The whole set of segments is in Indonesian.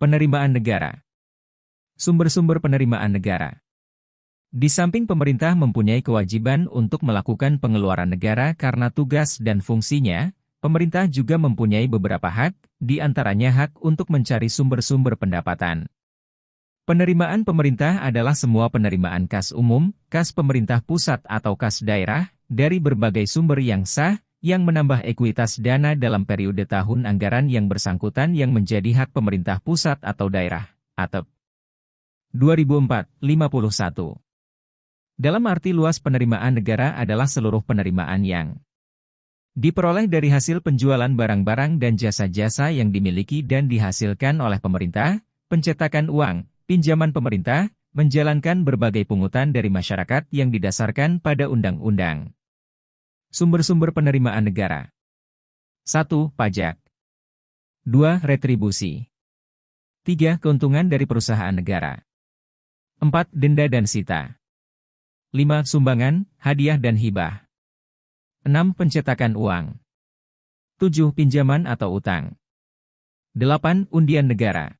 Penerimaan negara. Sumber-sumber penerimaan negara. Di samping pemerintah mempunyai kewajiban untuk melakukan pengeluaran negara karena tugas dan fungsinya, pemerintah juga mempunyai beberapa hak, di antaranya hak untuk mencari sumber-sumber pendapatan. Penerimaan pemerintah adalah semua penerimaan kas umum, kas pemerintah pusat atau kas daerah, dari berbagai sumber yang sah, yang menambah ekuitas dana dalam periode tahun anggaran yang bersangkutan yang menjadi hak pemerintah pusat atau daerah, ATEP. 2004-51. Dalam arti luas penerimaan negara adalah seluruh penerimaan yang diperoleh dari hasil penjualan barang-barang dan jasa-jasa yang dimiliki dan dihasilkan oleh pemerintah, pencetakan uang, pinjaman pemerintah, menjalankan berbagai pungutan dari masyarakat yang didasarkan pada undang-undang. Sumber-sumber penerimaan negara. 1. Pajak. 2. Retribusi. 3. Keuntungan dari perusahaan negara. 4. Denda dan sita. 5. Sumbangan, hadiah dan hibah. 6. Pencetakan uang. 7. Pinjaman atau utang. 8. Undian negara.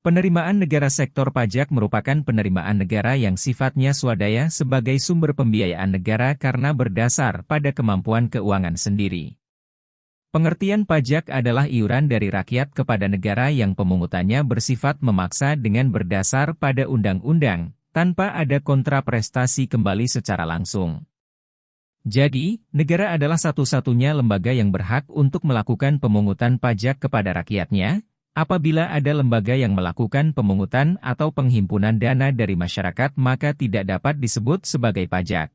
Penerimaan negara sektor pajak merupakan penerimaan negara yang sifatnya swadaya sebagai sumber pembiayaan negara karena berdasar pada kemampuan keuangan sendiri. Pengertian pajak adalah iuran dari rakyat kepada negara yang pemungutannya bersifat memaksa dengan berdasar pada undang-undang, tanpa ada kontraprestasi kembali secara langsung. Jadi, negara adalah satu-satunya lembaga yang berhak untuk melakukan pemungutan pajak kepada rakyatnya. Apabila ada lembaga yang melakukan pemungutan atau penghimpunan dana dari masyarakat maka tidak dapat disebut sebagai pajak.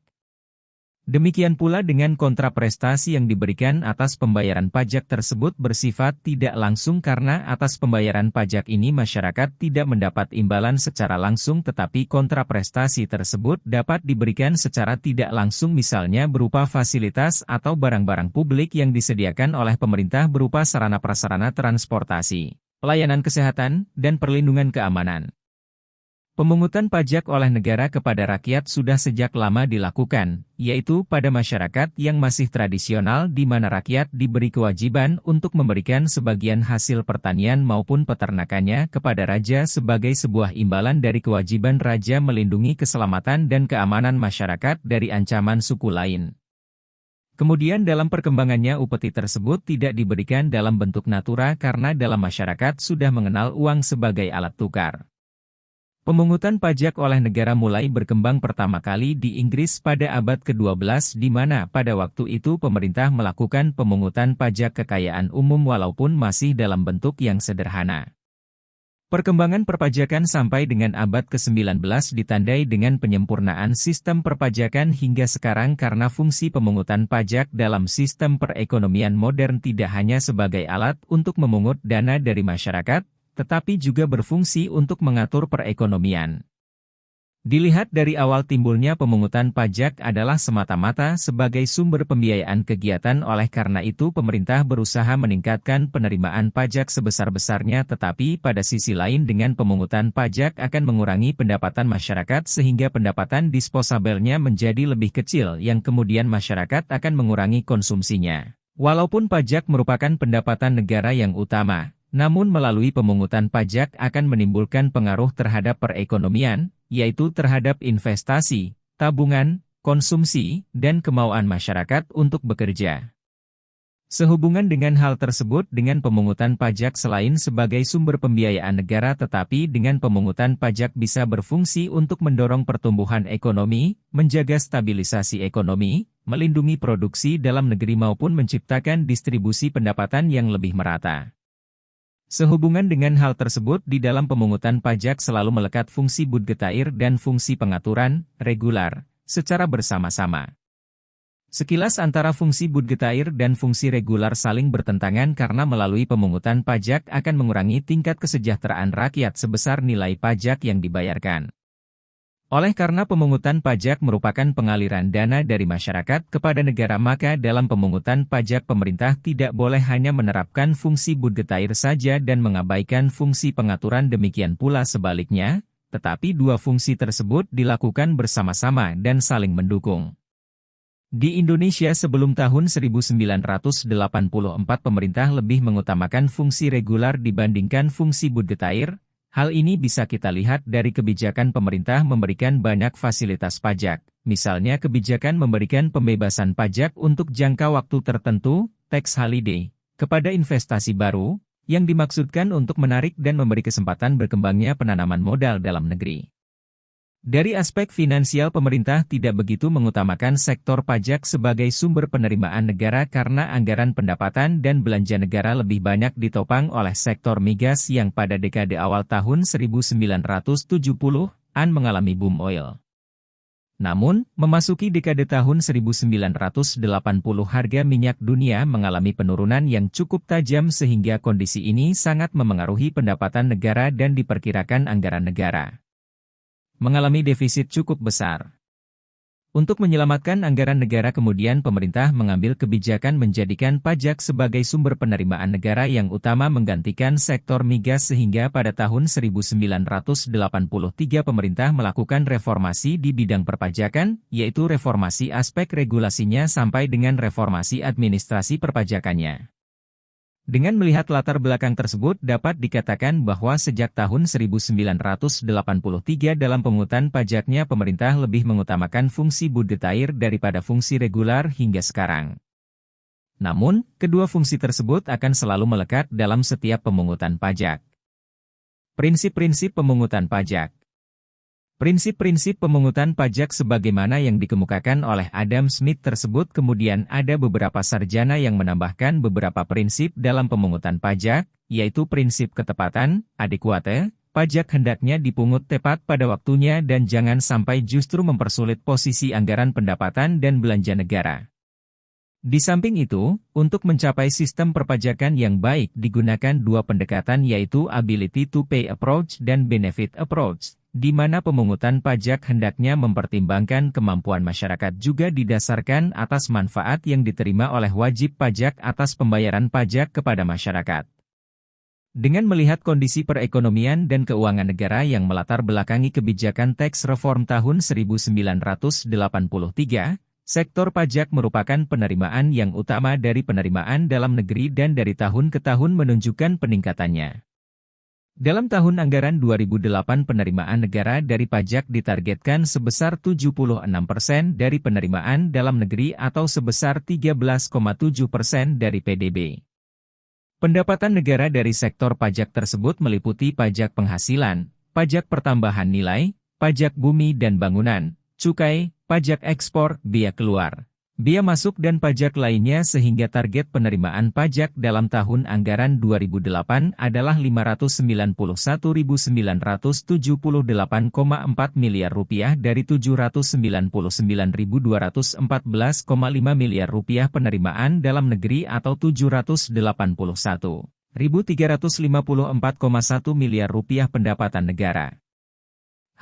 Demikian pula dengan kontraprestasi yang diberikan atas pembayaran pajak tersebut bersifat tidak langsung karena atas pembayaran pajak ini masyarakat tidak mendapat imbalan secara langsung tetapi kontraprestasi tersebut dapat diberikan secara tidak langsung misalnya berupa fasilitas atau barang-barang publik yang disediakan oleh pemerintah berupa sarana-prasarana transportasi, pelayanan kesehatan, dan perlindungan keamanan. Pemungutan pajak oleh negara kepada rakyat sudah sejak lama dilakukan, yaitu pada masyarakat yang masih tradisional di mana rakyat diberi kewajiban untuk memberikan sebagian hasil pertanian maupun peternakannya kepada raja sebagai sebuah imbalan dari kewajiban raja melindungi keselamatan dan keamanan masyarakat dari ancaman suku lain. Kemudian dalam perkembangannya upeti tersebut tidak diberikan dalam bentuk natura karena dalam masyarakat sudah mengenal uang sebagai alat tukar. Pemungutan pajak oleh negara mulai berkembang pertama kali di Inggris pada abad ke-12 di mana pada waktu itu pemerintah melakukan pemungutan pajak kekayaan umum walaupun masih dalam bentuk yang sederhana. Perkembangan perpajakan sampai dengan abad ke-19 ditandai dengan penyempurnaan sistem perpajakan hingga sekarang karena fungsi pemungutan pajak dalam sistem perekonomian modern tidak hanya sebagai alat untuk memungut dana dari masyarakat, tetapi juga berfungsi untuk mengatur perekonomian. Dilihat dari awal timbulnya pemungutan pajak adalah semata-mata sebagai sumber pembiayaan kegiatan oleh karena itu pemerintah berusaha meningkatkan penerimaan pajak sebesar-besarnya tetapi pada sisi lain dengan pemungutan pajak akan mengurangi pendapatan masyarakat sehingga pendapatan disposabelnya menjadi lebih kecil yang kemudian masyarakat akan mengurangi konsumsinya. Walaupun pajak merupakan pendapatan negara yang utama, namun melalui pemungutan pajak akan menimbulkan pengaruh terhadap perekonomian, yaitu terhadap investasi, tabungan, konsumsi, dan kemauan masyarakat untuk bekerja. Sehubungan dengan hal tersebut dengan pemungutan pajak selain sebagai sumber pembiayaan negara tetapi dengan pemungutan pajak bisa berfungsi untuk mendorong pertumbuhan ekonomi, menjaga stabilisasi ekonomi, melindungi produksi dalam negeri maupun menciptakan distribusi pendapatan yang lebih merata. Sehubungan dengan hal tersebut di dalam pemungutan pajak selalu melekat fungsi budgetair dan fungsi pengaturan, regular, secara bersama-sama. Sekilas antara fungsi budgetair dan fungsi regular saling bertentangan karena melalui pemungutan pajak akan mengurangi tingkat kesejahteraan rakyat sebesar nilai pajak yang dibayarkan. Oleh karena pemungutan pajak merupakan pengaliran dana dari masyarakat kepada negara maka dalam pemungutan pajak pemerintah tidak boleh hanya menerapkan fungsi budgetair saja dan mengabaikan fungsi pengaturan demikian pula sebaliknya, tetapi dua fungsi tersebut dilakukan bersama-sama dan saling mendukung. Di Indonesia sebelum tahun 1984 pemerintah lebih mengutamakan fungsi regular dibandingkan fungsi budgetair. Hal ini bisa kita lihat dari kebijakan pemerintah memberikan banyak fasilitas pajak, misalnya kebijakan memberikan pembebasan pajak untuk jangka waktu tertentu, tax holiday, kepada investasi baru, yang dimaksudkan untuk menarik dan memberi kesempatan berkembangnya penanaman modal dalam negeri. Dari aspek finansial pemerintah tidak begitu mengutamakan sektor pajak sebagai sumber penerimaan negara karena anggaran pendapatan dan belanja negara lebih banyak ditopang oleh sektor migas yang pada dekade awal tahun 1970-an mengalami boom oil. Namun, memasuki dekade tahun 1980 harga minyak dunia mengalami penurunan yang cukup tajam sehingga kondisi ini sangat memengaruhi pendapatan negara dan diperkirakan anggaran negara mengalami defisit cukup besar. Untuk menyelamatkan anggaran negara kemudian pemerintah mengambil kebijakan menjadikan pajak sebagai sumber penerimaan negara yang utama menggantikan sektor migas sehingga pada tahun 1983 pemerintah melakukan reformasi di bidang perpajakan, yaitu reformasi aspek regulasinya sampai dengan reformasi administrasi perpajakannya. Dengan melihat latar belakang tersebut dapat dikatakan bahwa sejak tahun 1983 dalam pemungutan pajaknya pemerintah lebih mengutamakan fungsi budgetair daripada fungsi regular hingga sekarang. Namun, kedua fungsi tersebut akan selalu melekat dalam setiap pemungutan pajak. Prinsip-prinsip pemungutan pajak. Prinsip-prinsip pemungutan pajak sebagaimana yang dikemukakan oleh Adam Smith tersebut kemudian ada beberapa sarjana yang menambahkan beberapa prinsip dalam pemungutan pajak, yaitu prinsip ketepatan, adekuate, pajak hendaknya dipungut tepat pada waktunya dan jangan sampai justru mempersulit posisi anggaran pendapatan dan belanja negara. Di samping itu, untuk mencapai sistem perpajakan yang baik digunakan dua pendekatan yaitu ability to pay approach dan benefit approach, di mana pemungutan pajak hendaknya mempertimbangkan kemampuan masyarakat juga didasarkan atas manfaat yang diterima oleh wajib pajak atas pembayaran pajak kepada masyarakat. Dengan melihat kondisi perekonomian dan keuangan negara yang melatar belakangi kebijakan tax reform tahun 1983, sektor pajak merupakan penerimaan yang utama dari penerimaan dalam negeri dan dari tahun ke tahun menunjukkan peningkatannya. Dalam tahun anggaran 2008 penerimaan negara dari pajak ditargetkan sebesar 76% dari penerimaan dalam negeri atau sebesar 13,7% dari PDB. Pendapatan negara dari sektor pajak tersebut meliputi pajak penghasilan, pajak pertambahan nilai, pajak bumi dan bangunan, cukai, pajak ekspor, biaya keluar, biaya masuk dan pajak lainnya sehingga target penerimaan pajak dalam tahun anggaran 2008 adalah Rp591.978,4 miliar dari Rp799.214,5 miliar penerimaan dalam negeri atau Rp781.354,1 miliar pendapatan negara.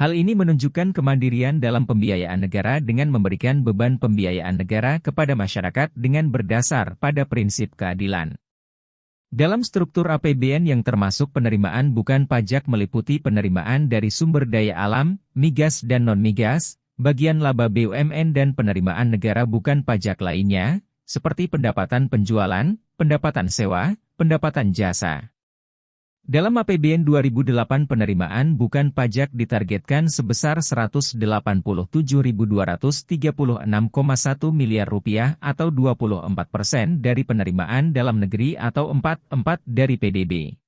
Hal ini menunjukkan kemandirian dalam pembiayaan negara dengan memberikan beban pembiayaan negara kepada masyarakat dengan berdasar pada prinsip keadilan. Dalam struktur APBN yang termasuk penerimaan bukan pajak meliputi penerimaan dari sumber daya alam, migas dan non-migas, bagian laba BUMN dan penerimaan negara bukan pajak lainnya, seperti pendapatan penjualan, pendapatan sewa, pendapatan jasa. Dalam APBN 2008 penerimaan bukan pajak ditargetkan sebesar Rp187.236,1 miliar atau 24% dari penerimaan dalam negeri atau 4,4% dari PDB.